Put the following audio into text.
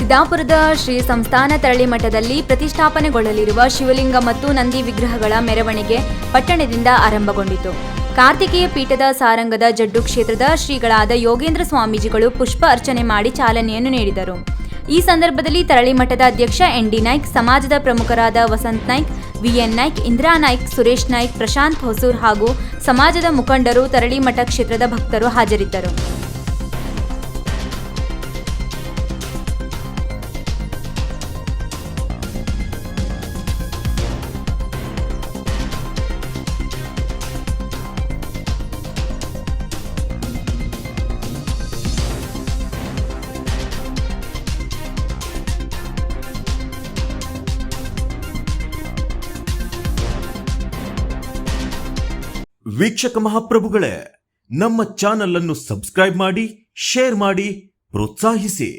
ಸಿದ್ದಾಪುರದ ಶ್ರೀ ಸಂಸ್ಥಾನ ತರಳಿ ಮಠದಲ್ಲಿ ಪ್ರತಿಷ್ಠಾಪನೆಗೊಳ್ಳಲಿರುವ ಶಿವಲಿಂಗ ಮತ್ತು ನಂದಿ ವಿಗ್ರಹಗಳ ಮೆರವಣಿಗೆ ಪಟ್ಟಣದಿಂದ ಆರಂಭಗೊಂಡಿತು. ಕಾರ್ತಿಕೇಯ ಪೀಠದ ಸಾರಂಗದ ಜಡ್ಡು ಕ್ಷೇತ್ರದ ಶ್ರೀಗಳಾದ ಯೋಗೇಂದ್ರ ಸ್ವಾಮೀಜಿಗಳು ಪುಷ್ಪ ಅರ್ಚನೆ ಮಾಡಿ ಚಾಲನೆಯನ್ನು ನೀಡಿದರು. ಈ ಸಂದರ್ಭದಲ್ಲಿ ತರಳಿ ಮಠದ ಅಧ್ಯಕ್ಷ ಎನ್.ಡಿ. ನಾಯ್ಕ್, ಸಮಾಜದ ಪ್ರಮುಖರಾದ ವಸಂತ್ ನಾಯ್ಕ್, ವಿ.ಎನ್. ನಾಯ್ಕ್, ಇಂದ್ರಾ ನಾಯ್ಕ್, ಸುರೇಶ್ ನಾಯ್ಕ್, ಪ್ರಶಾಂತ್ ಹೊಸೂರ್ ಹಾಗೂ ಸಮಾಜದ ಮುಖಂಡರು, ತರಳಿ ಮಠ ಕ್ಷೇತ್ರದ ಭಕ್ತರು ಹಾಜರಿದ್ದರು. ವೀಕ್ಷಕ ಮಹಾಪ್ರಭುಗಳೇ, ನಮ್ಮ ಚಾನಲ್ ಅನ್ನು ಸಬ್ಸ್ಕ್ರೈಬ್ ಮಾಡಿ, ಶೇರ್ ಮಾಡಿ, ಪ್ರೋತ್ಸಾಹಿಸಿ.